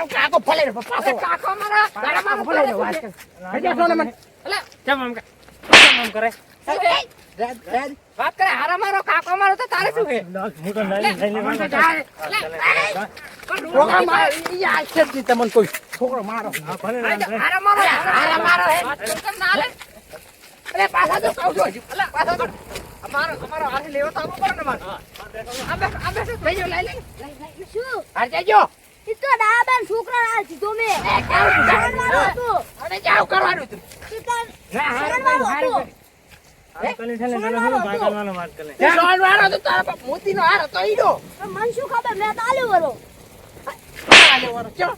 કાકો ફલે કાકો મારા ફલે વાત કરે વાત કરે હારા મારો કાકો મારો તો તારે શું છે તમને કોઈ છોકરો મારો હારા મારો અરે પાછા તો કહું છું પાછા તો અમારો હાથ લેવો તો આપો પડે ને મારે આબે શું થઈ ગયો લઈ શું હાર જજો ઇતો ડાબન છોકરા આ સીધો મે અરે જાવ કરવાનું તું ના હાર કલી થલે મને હું ભાગવાનો વાત કરે લોન વાળો તો તારા મોતીનો હાર તો ઈડો મન શું ખબર મે તાલ્યો વરો આલે વાળો ચો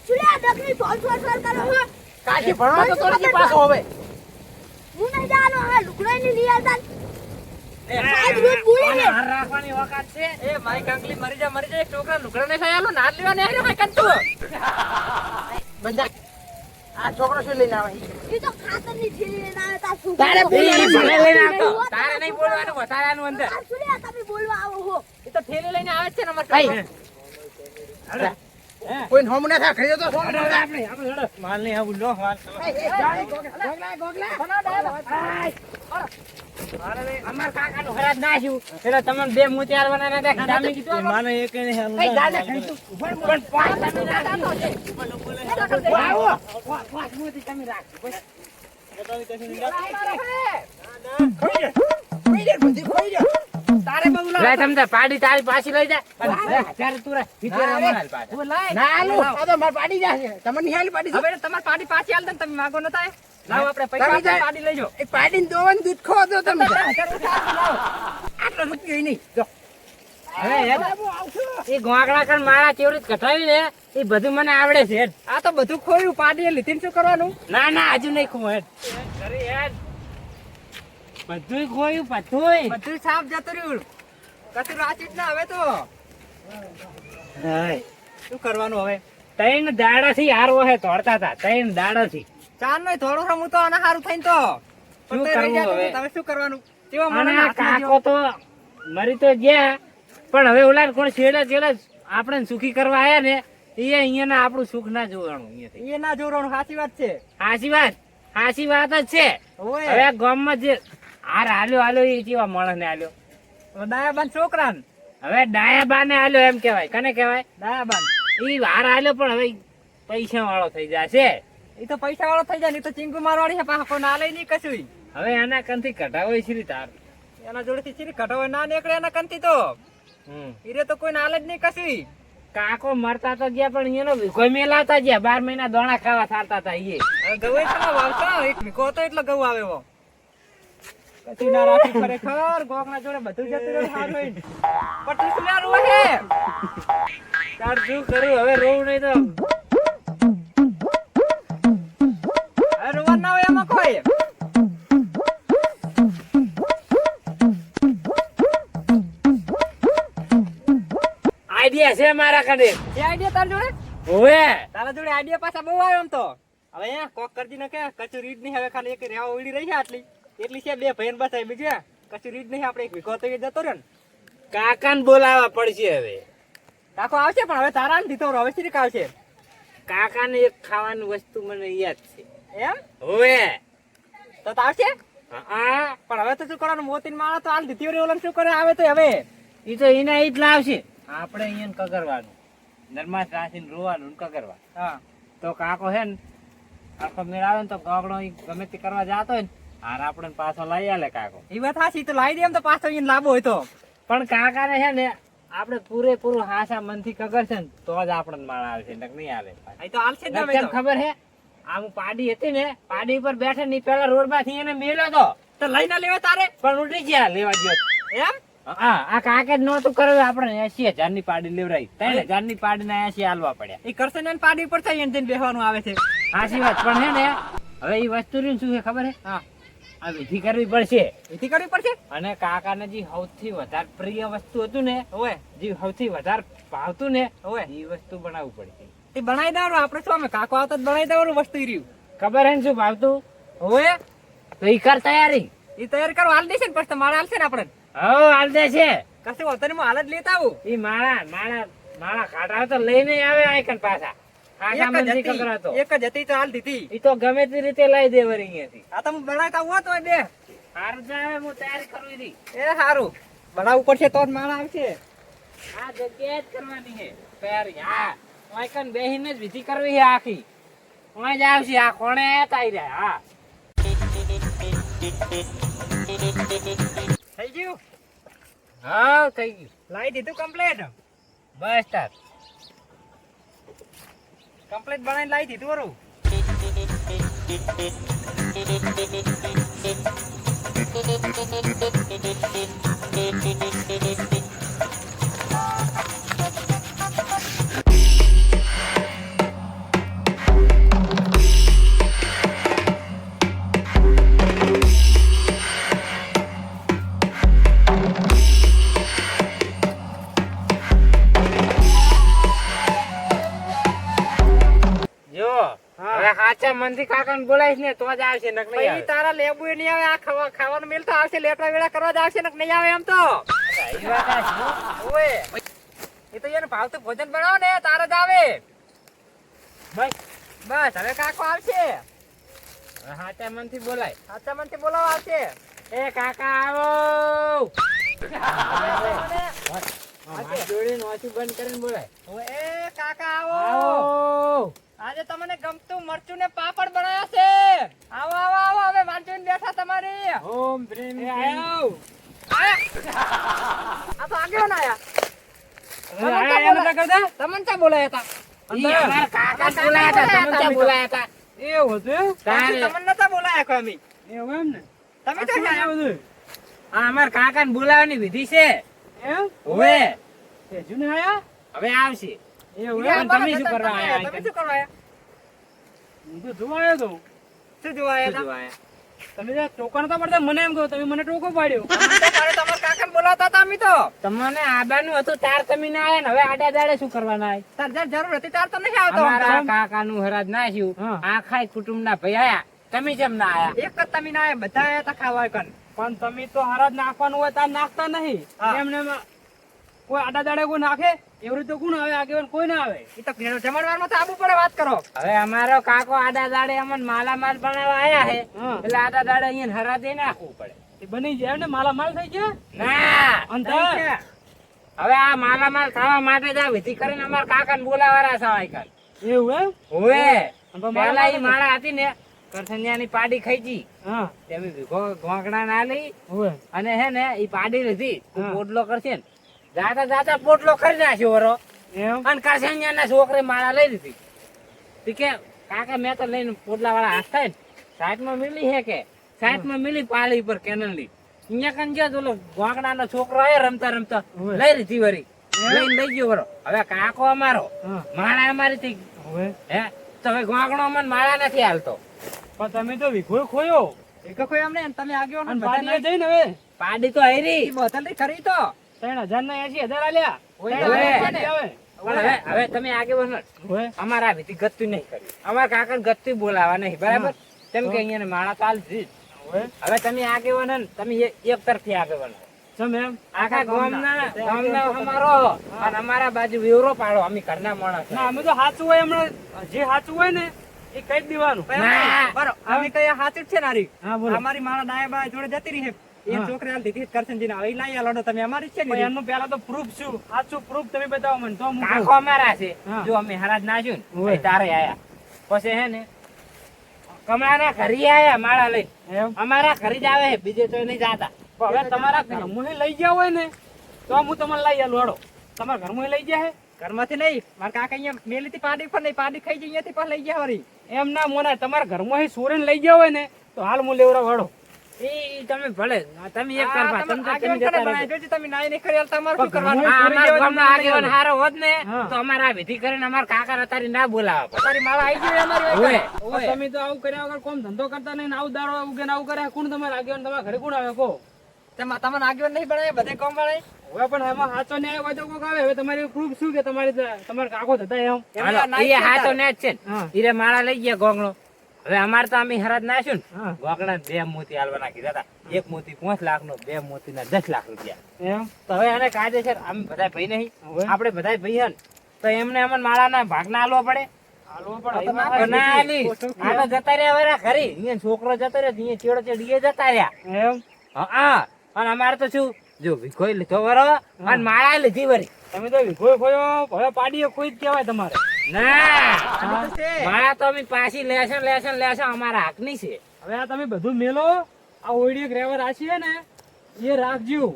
સુલા દકની ફોન કરો કાકી ભણવા તો તોડી પાછો હવે હું નહીં જાનો હા લુકડાઈ ની લઈ આવતા સાહેબ રોજ બોલે ને હાર રાખવાની વખત છે એ માઈ કાંકલી મરી જા છોકરા લુકડા ને ખાયાલો નાર લેવા ને આયો કઈ કંતુ બંધા આ છોકરો શું લઈને આવે ઈ તો ખાતર ની થેલી લઈને આવે તા શું તારે ભલે લઈને આવતો તારે નહીં બોલવાનું વધારાનું અંદર સુલા તમે બોલવા આવો હો એ તો થેલી લઈને આવે છે ને અમાર ભાઈ કોઈ હોમ ના થા ખરીદો તો આપણે માલ નહીં આવું લો માલ અમાર કાકાનું હરાજ નાખ્યું એટલે તમને બે મોતિયાર બનાના દેખ દામી કીધું માને એક ને કઈ ગાલે ખરીદું પણ પાંચ તમે રાખો છે વાવો પાંચ મોતી તમે રાખો તારે બહુ લે તમને પાડી તારી પાછી લઈ જા અત્યારે તું વિચાર અમાર પાડી ના લો આ તો માર પાડી જાશે તમને નિહાલ પાડી હવે તમાર પાડી પાછી આલ દે તમે માંગો ન થાય લાવ આપણે પૈસા પાડી લેજો એ પાડીને દોવન દૂધ ખો દો તમે આટલો રૂપિયો નહીં જો હવે એ ગોગળા કણ મારા ચેવડી કટાવી ને એ બધું મને આવડે છે આ તો બધું ખોયું પાડી લીધીને શું કરવાનું ના ના હજુ નહીં ખો હેડ અરે યાર બધું ખોયું બધું સાફ જતું રહ્યું કશું રાચી જ ના હવે તો શું કરવાનું હવે ત્રણ દાડાથી હારવો હે તોડતા હતા ત્રણ દાડાથી ચાર નો થોડું રમું તો આના હારું થઈને તો શું કરવું હવે તમે શું કરવાનું કેવા મને કાકો તો મરી તો ગયા પણ હવે ઓલા કોણ છેડા આપણે સુખી કરવા આયા ને એ અહીંયા આપણું સુખ ના જોવાનું એ ના જોવાનું સાચી વાત છે સાચી વાત જ છે હવે ગામમાં જે હાર હાલ્યો એ કેવા માણસ ને હાલ્યો ડાયાબાન છોકરા હવે ડાયાબા ને હાલ્યો એમ કેવાય કને કેવાય ડાયાબાન એ હાર હાલ્યો પણ હવે પૈસા વાળો થઈ જશે એ તો પૈસા વાળો થઈ જાય ને તો ચીંગુ મારવાડી છે પાછો ના લઈ નહીં કશું હવે એના કંથી કઢાવો છે તાર એના જોડેથી ચીરી કઢાવો ના નીકળે એના કંથી તો ઈરે તો કોઈ નાલ જ નહીં કશું કાકો મરતા તો ગયા પણ એનો વિખો મેલાવતા ગયા 12 મહિના દોણા ખાવા થારતા હતા એ ગવે એટલો વાવતા એક વિખો તો એટલો ગવ આવે એવો કશું ના રાખી ખરેખર ગોગના જોડે બધું જતું રહ્યું સારું હોય પણ તું શું રોવે હે તાર શું કરું હવે રોવું નહીં તો હવે રોવા ના હોય એમાં કોઈ આઈડિયા છે મારા કને એ આઈડિયા તાર જોડે ઓએ તારા જોડે આઈડિયા પાછા બહુ આવ્યો એમ તો હવે અહીંયા કોક કરજી ને કે કચું રીડ નહીં હવે ખાલી એક રેવા ઉડી રહી છે આટલી એટલી છે બે ભાઈ બસાય બીજું કચું રીડ નહીં આપણે એક વિખો તો જતો રહ્યો ને કાકાને બોલાવવા પડશે હવે કાકો આવશે પણ હવે તારા ને દીધો હવે શ્રી આવશે કાકાને એક ખાવાની વસ્તુ મને યાદ છે એમ ઓએ તો આવશે હા પણ હવે તો શું કરવાનું મોતીન માળા તો હાલ દીધી રે ઓલા શું કરે આવે તો હવે ઈ તો એના ઈ જ લાવશે આપણે અહીંયા કગરવાનું નરમાસ રાખીને રોવાનું કગરવા હા તો કાકો હે ને આખો મેળાવે ને તો ગોગડો ગમે તે કરવા જાતો હોય ને હાર આપણે પાછો લઈ આલે કાકો એ વાત હાચી તો લાવી દે એમ તો પાછો અહીંયા લાવો હોય તો પણ કાકાને છે ને આપણે પૂરેપૂરું હાસા મનથી કગર છે ને તો જ આપણને માળ આવશે નક નહીં આલે આ તો આલશે જ ના ખબર હે આ હું પાડી હતી ને પાડી ઉપર બેઠે ની પેલા રોડ માંથી એને મેલ્યો તો લઈ ના લેવા તારે પણ ઉડી ગયા લેવા ગયો એમ હા આ કાકે નહોતું કર્યું આપણે 80,000 ની પાડી લેવરાઈ 3,000 ની પાડી ના 80 હાલવા પડ્યા એ કરશે ને પાડી ઉપર થઈ એને બેહવાનું આવે છે સાચી વાત પણ હે ને હવે એ વસ્તુ શું છે ખબર હે હા આ વિધિ કરવી પડશે અને કાકાને જે સૌથી વધારે પ્રિય વસ્તુ હતું ને ઓય જે સૌથી વધારે ભાવતું ને ઓય એ વસ્તુ બનાવવું પડશે એ બનાવી દેવાનું આપણે શું અમે કાકો આવતા બનાવી દેવાનું વસ્તુ રહ્યું ખબર હે ને શું ભાવતું ઓય તો ઈ કર તૈયારી કરવા હાલ દેશે ને પછી તમારે હાલશે ને આપણે હો હાલ દે છે કશું હોતો નહીં, હું હાલ જ લેતા આવું. ઈ માળા ખાટા તો લઈને આવે આઈકન પાછા આખા મંદી કકરાતો એક જ હતી તો હાલ દીધી. ઈ તો ગમે તે રીતે લઈ દે વળી અહીંયાથી આ તો હું બનાવતા હોત તો દે. હારું જ આવે હું તૈયારી કરું રી એ સારું બનાવવું પડશે તો જ માળા આવશે. આ જગ્યાએ જ કરવાની છે તૈયારી હા આઈકન બેહીને જ વિધિ કરવી છે આખી ઓય જ આવશે આ કોણે તાઈ રહ્યા હા થઈ ગયું? હા થઈ ગયું લાવી દીધું કમ્પ્લીટ? બસ તાર કમ્પ્લીટ બનાવીને લાવી દીધું વરું. જો હવે સાચા મનથી કાકાને બોલાવીશ ને તો જ આવશે નક નહીં પછી આવે. તારા લેબુ એ નહીં આવે, આ ખાવાનું મેલ તો આવશે, લેટવા વેળા કરવા જ આવશે ને નહીં આવે એમ તો. એ વાત સાચી. ઓય એ તો એને ભાવતું ભોજન બનાવો ને તારે જ આવે. બસ બસ હવે કાકો આવશે, હવે સાચા મનથી બોલાય સાચા મનથી બોલાવા આવશે. એ કાકા આવો હાથ જોડીને ઓછું બંધ કરીને બોલાય ઓય કાકા આવો, આવો આજે તમને ગમતું મરચું ને પાપડ બનાવ્યા છે. આવો આવો આવો, હવે વાંચીને બેઠા તમારી. ઓમ પ્રેમ એ આયો. આ તો આગેવાન આયા. તમને ક્યાં બોલાયા હતા? કાકા બોલાયા હતા એવું હતું? તારે. તમને નતા બોલાયા કોઈ અમે. એવું એમ ને તમે ક્યાં ગયા બધું? આ અમાર કાકાને બોલાવવાની વિધિ છે એમ? હવે જૂને આયા? હવે આવશે એવું એમ? તમે શું કરવા આયા? તમે શું કરવા આયા? હું તો જોવા આવ્યો તો શું જોવા આયા શું હતા? જોવા આયા? તમે જે ટોકા નતા પડતા મને એમ કહો, તમે મને ટોકો પાડ્યો. તમારા કાકાને બોલાવતા હતા અમે તો. તમને આબાનું હતું તાર તમે ના આયા ને હવે આડા દાડે શું કરવાના આયા? તાર જ્યારે જરૂર હતી ત્યારે તો નહીં આવતો. અમારા કાકાનું હરાજ નાખ્યું હા. આખાય કુટુંબના ભાઈ આયા તમે કેમ ના આયા? એક જ તમે ના આયા, બધા આયા હતા ખાવા કન. પણ તમે તો હરાજ નાખવાનું હોય તાર નાખતા નહીં. એમને કોઈ આડા દાડે કોઈ નાખે એવી રીતે કોણ આવે? આગેવાન કોઈ ના આવે. એ તો જમણવારમાં તો આવવું પડે, વાત કરો. હવે અમારો કાકો આડા દાડે અમને માલામાલ બનાવવા આયા હે એટલે આડા દાડે અહીંયા હરાજે નાખવું પડે. એ બની જાય ને માલામાલ થઈ ગયા. ના અંતર. હવે આ માલામાલ ખાવા માટે જ આ વિધિ કરીને અમારા કાકાને બોલાવાના છે આઈકન. એવું એમ? ઓવે તો પહેલા ઈ માળા હતી ને કરથનિયાની પાડી ખાઈ જી હા. તેમી ગોંગડા ના લઈ ઓવે. અને હે ને ઈ પાડી લીધી હા. પોટલો કરશે ને જાતા જાતા પોટલો કરી નાખ્યો વરો એમ? અને કરથનિયાના છોકરે માળા લઈ લીધી તી કે કાકા મેં તો લઈને પોટલા વાળા હાથ થાય ને સાઈડમાં મિલી હે કે સાઈડમાં મિલી પાલી પર કેનલ ની અહીંયા કન ગયા તો ગોંગડાનો છોકરો આયો રમતા રમતા ઓવે. લઈ લીધી વરી લઈને લઈ ગયો વરો હવે કાકો અમારો હા. માળા અમારી થઈ ઓવે. હે તો હવે ગોંગડો અમને માળા નથી હાલતો પણ તમે તો વિખોય ખોયો. એક ખોયો એમ ને તમે આગેવાન અને પાડીએ જઈને હવે પાડી તો હરી ઈ બોતલ ની ખરી તો 3000 ના 80000 આલ્યા. ઓય, ત્રણ હજાર ઓય. આવે. પણ હવે તમે આગેવાન જ. ઓવે. અમારા વિધિ ગતું નહીં કરી અમારા કાકા ગતું બોલાવા નહીં બરાબર તેમ કે અહીંયા માળા ચાલતી જ. ઓવે. હવે તમે આગેવાન હે ને, તમે એક તરફથી આગેવાન હો. ચમ એમ? આખા ગામના અમારો અને અમારા બાજુ વેરો પાડો અમે ઘરના માણસ ના અમે તો સાચું હોય હમણાં જે સાચું હોય ને એ કહી જ દેવાનું. ના. બરો અમે કઈ સાચું જ છે નારી. હા, બોલો. અમારી મારા ડાયા બા જોડે જતી રહી છે. એ હા. છોકરી હાલ દીધી કરશનજી ના. હવે ઈ લાઈ આલો તમે અમારી જ છે ને. એનું પહેલા તો પ્રૂફ શું? સાચું પ્રૂફ તમે બતાવો મને તો હું કહું. કાકો અમારા છે હા. જો અમે હરાજ નાખ્યું ને ઓય. પછી તારે આયા પછી હે ને કમળાના ઘરે આયા માળા લઈ એમ? અમારા ઘરે જ આવે છે બીજે તો નહીં જાતા હવે તમારા ઘરમાં લઈ ગયા હોય ને તો હું તમને લઈ આલું હેડો. તમારા ઘરમાં લઈ ગયા હે? ઘરમાંથી નહીં, મારા કાકા અહીંયા મેલી હતી પાડી પર નહીં, પાડી ખાઈ જઈ અહીંયાથી પાછા લઈ ગયા વળી. એમ ના મોના, તમારા ઘરમાં સોરેન લઈ ગયા હોય ને તો હાલ હું લેવરા વાળો. ઈ તમે ભલે તમે એક કરવા તમે તો તમે જતા રહેજો. તમે નાઈ નહીં કરી તમારે શું કરવાનું? હા, અમારા ગામનો આગેવાન હારો હોત ને હા. તો અમારા વિધિ કરીને અમારા કાકા તારી ના બોલાવા તારી માળા આવી ગઈ અમારી ઓવે, ઓવે. તમે તો આવું કર્યા વગર કોમ ધંધો કરતા નહીં, આવું દાડો ઉગે ને આવું કરે. કોણ તમારે આગેવાન? તમારા ઘરે કોણ આવે કહો? તમને આગેવાન નહીં બનાવે, બધે કોમ વાળા. હવે પણ એમાં સાચો ન્યાય હોય તો કોક આવે. હવે તમારી પ્રૂફ શું કે તમારા કાકો થતા એમ? હાલો, ઈ હાથો ને જ છે ને. હા. ઈરે માળા લઈ ગયા ગોગણો. હવે અમારે તો અમે હરાજ નાખ્યું ને હા. ગોગડા બે મોતી હાલવાના કીધા હતા એક મોતી 5 લાખનો, 2 મોતીના 10 લાખ રૂપિયા. એમ તો હવે આને કાયદેસર અમે બધા ભાઈ નહીં, હવે? આપણે બધા ભાઈ હન, તો એમને અમને માળાના ભાગના આલવો પડે. હાલવો તો પડે ના આલી. આ તો જતા રહ્યા વરા ખરી. અહીંયા છોકરો જતો રહ્યો, અહીંયા ચેડો ચેડીએ જતા રહ્યા. એમ હા, અને અમારે તો શું, જો ભીખોય લીધો વરો અને માળા લીધી વરી. તમે તો વિખોય ખોયો હવે પાડીએ કોઈ જ કહેવાય તમારે. ના, હા. માળા તો અમે પાછી લેશે અમારા હાકની છે. હવે આ તમે બધું મેલો, આ ઓયડી એક રેવર આછી હે ને એ રાખજો.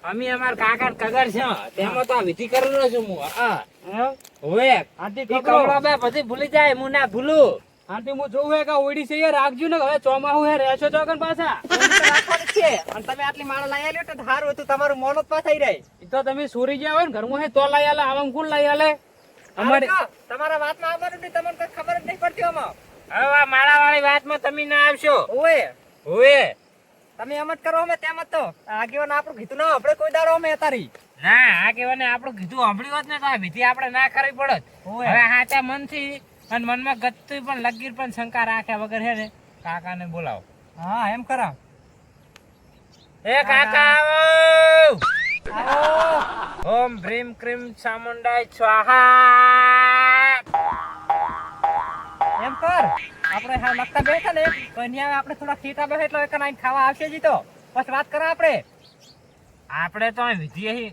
અમે અમારા કાકા કગર છે તેમાં તો આ વિધિ કરેલો છું હું. હા, એમ હવે આથી ઈ કમળો બે પછી ભૂલી જાય, હું ના ભૂલું. આથી હું જોઉં હે કે આ ઓયડી છે એ રાખજો ને. હવે ચોમાહું હે રહેશો ચોકન પાછા. રાખવાની જ છે. અને તમે આટલી માળા લાયા લ્યો તો સારું હતું, તમારું મોન જ પાછા રહે. ઈ તો તમે સોરી ગયા હોય ને ઘરમાં હે તો લઈ આલે, આમ કોણ લઈ આલે? અમારે તમારા વાતમાં આવવાનું નહીં, તમને કઈ ખબર જ નહીં પડતી આમાં. હવે આ માળા વાળી વાતમાં તમે ના આવશો. ઓય હવે તમે એમ જ કરો અમે તેમ જ તો આગેવાન આપણું કીધું ના આપણે કોઈ દાડો અમે તારી. ના, આ કહેવાને આપણું કીધું સાંભળ્યું હોત ને તો આ વિધિ આપણે ના કરવી પડત. ઓય. હવે હાચા મનથી અને મનમાં ગતું પણ લગીર પણ શંકા રાખ્યા વગર હે ને કાકાને બોલાવો. હા એમ કરા. એ કાકા આવો. ઓમ ભ્રીમ ક્રીમ ચામુંડાય સ્વાહા. એમ કર આપણે હા લખતા બેઠા ને તો અહીંયા આપણે થોડા ખીટા બેઠા એટલે એક નાઈન ખાવા આવશે જી તો પછી વાત કરા આપણે. આપણે તો અહીં વિધિ અહીં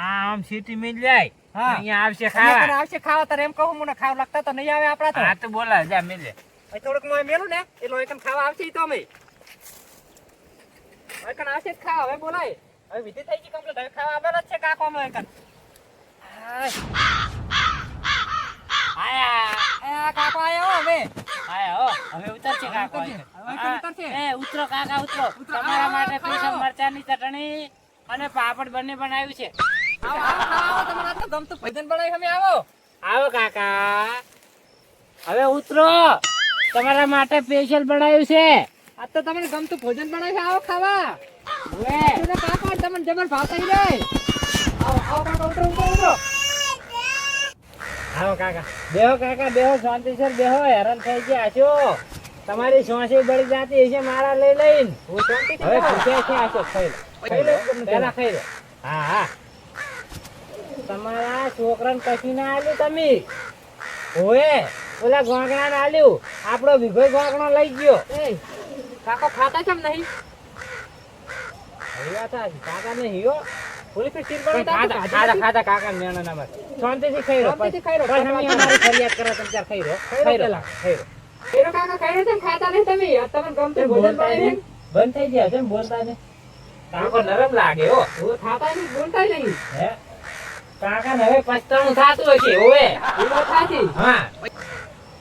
આમ સીટી મિલ જાય. હા. અહીંયા આવશે અહીંયા કને ખાવા. આવશે ખાવા તારે એમ કહું મને ખાવ લખતા તો નહીં આવે આપણા તો. હા તો બોલાવ જા મિલે. હવે થોડુંક હું મેલું ને એટલે એકન ખાવા આવશે ઈ તો અમે. એકન આવશે જ ખાવા હવે બોલાય. હવે વિધિ થઈ ગઈ કમ્પ્લીટ, હવે ખાવા આવેલા જ છે કાકો અમે એકન. આયા એ કાકો આયો હવે. આયા હો. હવે ઉતરશે કાકો. હવે ઉતરશે. એ ઉતરો કાકા ઉતરો. તમારા માટે સ્પેશિયલ મરચાની ચટણી અને પાપડ બંને બનાવ્યું છે. આવો આવો આવો તમારે આજ તો ગમતું ભોજન બનાવ્યું અમે આવો. આવો કાકા. હવે ઉતરો. તમારા માટે સ્પેશિયલ બનાવ્યું છે. આજ તો તમને ગમતું ભોજન બનાવ્યું આવો ખાવા. હવે તમને કાકો તમને જબર ભાવતા ઈ રે. આવો આવો કાકો ઉતરો ઉતરો ઉતરો. આવો કાકા બેહો શાંતિસર બેહો. હેરાન થઈ ગયા છો. તમારી શ્વાસે બળી જાતી હશે મારા લઈ લઈને. હું શાંતિથી હવે ખાઓ. ભૂખ્યા છે આશો ખાઈ લો. ખાઈ લો, ગમે પહેલા ખાઈ લો. હા હા. તમારા છોકરાને કશું ના આલ્યું તમે. ઓએ ઓલા ગોંગણા ને આલ્યું. આપણો વિઘોય ગોંગણો લઈ ગયો. એ કાકો ખાતા કેમ નહીં? હૈયા તા કાકા ને હિયો. પોલીસ સ્ટીલ પણ બનાવતા ખાતા કાકા ને મેણા ના મારે. શાંતિથી ખાઈ લો. શાંતિથી ખાઈ લો. પછી અમે અમારી ફરિયાદ કરો તમે ત્યારે ખાઈ લો. ખાઈ લો પેલા. ખાઈ લો. એનો કાકા ખાઈ રહ્યો છે ને ખાતા નહીં તમે. આ તમને ગમતું ભોજન બનાવ્યું. બંધ થઈ ગયા છે બોલતા ને. કાકો નરમ લાગે હો. હું ખાતા નહીં બોલતા નહીં. હે કાકા ને હવે પછતાણું થાતું હશે ઓવે. એ વાત સાચી. હા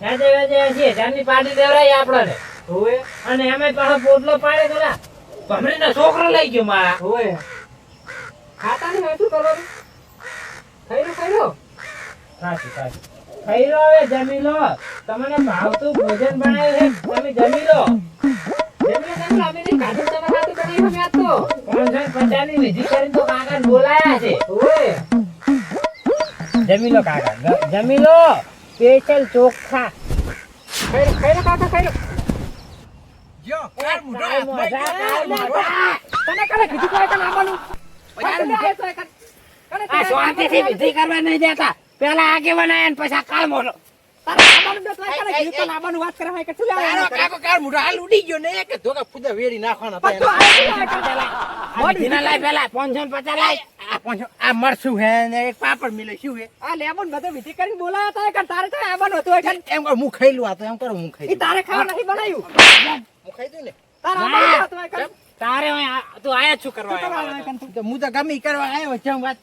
સાજે વાજે હશે જાનની પાર્ટી દેવરાય આપણને. હોવે અને એમે પાછો પોટલો પાડે ગલા ભમરીનો છોકરો લઈ ગયો મારા. હોવે ખાતા નહીં હવે શું કરવાનું? ખાઈ લો. સાચું ખાઈ લો. હવે જમી લો. તમને ભાવતું ભોજન બનાવ્યું છે તમે જમી લો. જમલો અમે નહીં ખાધું તમારા હાથે બનાવ્યું અમે આજ તો. 550 ની વિધિ કરીને તો કાકાને બોલાયા છે. હોવે જમી લો કાકા જમી લો. સ્પેશિયલ ચોખ્ખા. ખાઈ લો કાકા ખાઈ લો. કાલ મોઢા. તને કને કીધું તો એકન આવવાનું? આ શાંતિથી વિધિ કરવા નહીં દેતા. પેલા આગેવાન આયા ને પછી આ કાળ મોઢો. તારે આવવાનું તો એકન કીધું તો આવવાનું વાત કરે હોય કે શું લેવાનું? પણ તું આવી ગયો એકન. આ વિધિના લાય પેલા 550 લાય. આ લેમન બધો વિધિ કરીને બોલાયા હતા એકન. તારે તો આવવાનું હતું એકન. ઈ તારે ખાવા નહીં બનાવ્યું. તારે આવવાનું હતું એકન. તારે હવે તું આયા જ શું કરવા શું આવ્યો? કરવાનું એકન તું?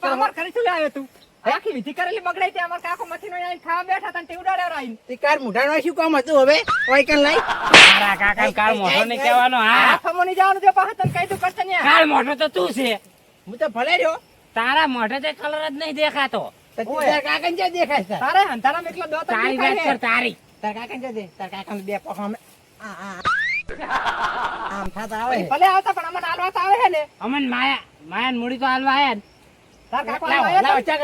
તો અમાર ઘરે શું લાવ્યો તું? આખી વિધિ કરેલી બગડાઈ તે અમાર કાકો મથીનો આઈને ખાવા બેઠા હતા ને તે ઉડાડ્યા આઈને. તારા કાકા કાળ મોઢો ને કહેવાનો. હા આફામાં નહીં જવાનું જો પાછા તને કહી દઉં કરશે ને. કાળ મોઢો તો તું છે. ભલે રહ્યો તારા મોઢે તે કલર જ નહીં દેખાતો. કાકા ને દેખાય છે તારે હંતારામાં એકલો દો તો તારી વાત દેખાય કર તારી. તાર કાકા ને દે તાર કાકા ને બે પગ આમ થતા આવે છે. ભલે આવતા પણ અમને હાલવા તો આવે છે ને. અમન માયા મૂડી તો હાલવા આયા ને. તાર કાકો લાવો આવ્યા લાવો હતા?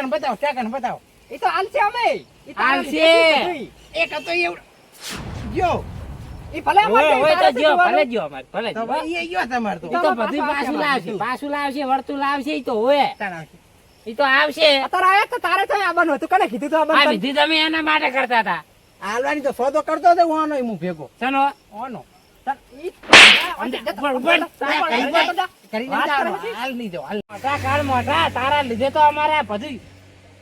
ચાકણ બતાવો ઈ તો હાલશે અમે. ઈ તો હાલશે. વિધિ કીધું. એક હતો એવું જો ઈ ભલે અમારે હોય તો તારે જો શું ભલે જોવાનું? જો અમારે ભલે તો જો ભાઈ એ ગયો તમારે તો ઈ તો બધું પાછું લાવશે વળતું લાવશે ઈ તો હોય તાણ આવશે. ઈ તો આવશે અત્યારે આયા તો તારે તો આવવાનું હતું કને કીધું તો આ આવવાનું વિધિ તમે એના માટે કરતા હતા હાલવાની તો સોદો કરતો હતો હું આનો હું ભેગો ચલો ઓનો કરીને વાત જાઓ. કરે છે? હાલ નહીં જાઓ, હાલ. મોટા કાળ મોટા તારા લીધે તો અમારે આ બધું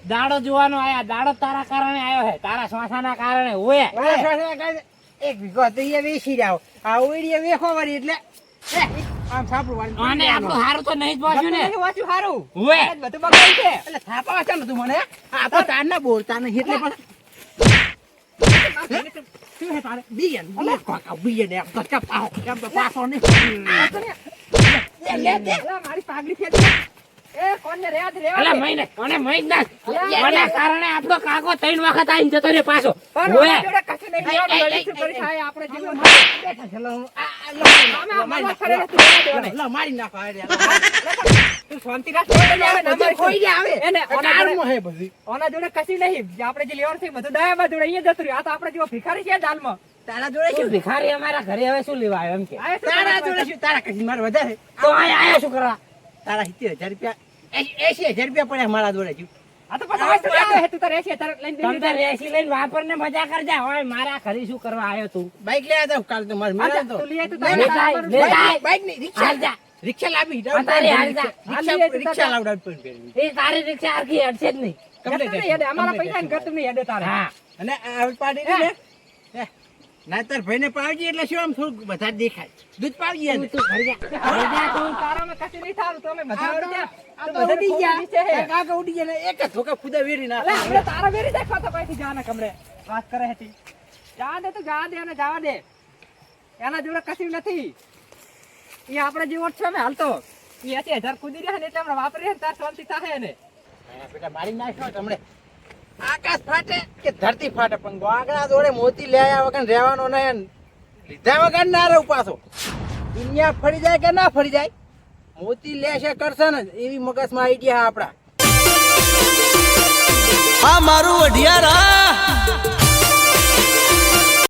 દાડો જોવાનો આયા દાડો તારા કારણે આવ્યો છે તારા શ્વાસાના કારણે હોય વાહ, વાહ, વાહ, વાહ. એક વીઘો હતો એ વેચી જાઓ આ ઓઈડીએ વેખો વળી એટલે આમ સાપડું વાળી અને આપણું હારું તો નહીં જ પહોંચ્યું ને નહીં વાંચ્યું હારું હોય આજ બધું બગાડ્યું છે એટલે થાપા વાંચા નતું મને આ તો તાર ના બોલતા નહીં એટલે પણ શું હે તારે બિયન કોકા બિયન એમ તો ચપાઓ એમ તો પાછો નહીં અલા, મારી પાઘડી ફેંકી એ કોને રેવા દે, રેવા અલા દે. મહિને મને મહિન ના મને કારણે આપણો કાકો 3 વખત આઈને જતો રે પાછો પણ હોય ઓલા જોડે કશું નહીં લેવાનું, લડીશું કરી થાય આપણે જીવન. બેઠા છે લો આમે આ મામા ફરે નથી રહેવા દેવાના. લો મારી નાખો આ રે તું શાંતિ રાખ, કોઈ નહીં આવે, નજર કોઈ જ આવે એને ઓના જોડે- કાળમાં હે બધી ઓના જોડે કશું નહીં. જે આપણે જે લેવાનું છે એ બધું ડાયામાં જોડે અહીંયા જતું રહ્યું. આ તો આપણે જેવો ભિખારી છે દાલમાં. તારા જોડે શું શું ભિખારી અમારા ઘરે હવે શું લેવા આવ્યો એમ કે આ શું તારા કરવા જોડે શું તારા કઈ માર વધારે તો અહીંયા આયા શું કરવા તારા 70,000 રૂપિયા 80,000 રૂપિયા પડ્યા મારા જોડે જીવ આ તો પછી આ શું લાગે છે? તું તારે 80,000 લઈને તમ બેસી તાર જા. એસી લઈને વાપર ને મજા કરજા હોય મારા ઘરે શું કરવા આવ્યો તું બાઈક લેવા દઉં કાલ તો મારે મેળા તો તું લઈ આય, તું લે તારે જાય, બરાબર લે જાય. બાઈક નહીં રિક્ષા હાલ જા. રિક્ષા લાવી અત્યારે હાલ જા. રિક્ષા લાવડાવ પણ એ તારી રિક્ષા હરખી હડશે જ નહીં જતું નહીં હેડે. અમારા પૈસા ને ગતું નહીં હેડે તારે. હા અને આ પાડી ને ના તાર ભાઈને પાવજી એટલે શું આમ થોડું બધા દેખાય દૂધ પાવજી તું એને. તું ઘરે જા. ઘરે જા તું. તારામાં કશું નહીં થારું, તો અમે બધા આ તો- ઉડી જા. આ તો તો બધા ઉડી ગયા. નીચે હે. કાકા ઉડી ગયા ને એક જ ધોકા ખુદા વેરી અલે, નાખે. હમણાં તારા વેરી દેખો તો કઈથી જાને કમરે વાત કરે હતી. જા દે તો જા દે અને જવા દે. એના જોડે કશું નથી. એ આપણે જેવો જ છે ને હાલ તો. એ 80,000 કૂદી રહ્યા ને એટલે હમણાં વાપરી રહ્યા ને તાર શાંતિ થાય ને. હા, બેટા મારી નાખ્યો તમને આકાશ ફાટે કે ધરતી ફાટે પણ ગોગડા જોડે મોતી લે આવ્યા વગર રહેવાનો નહીં લીધા વગર ના રહું પાછો દુનિયા ફરી જાય કે ના ફરી જાય મોતી લેશે કરશે ને એવી મગજમાં આઈડિયા આપડા આ મારું અઢિયારા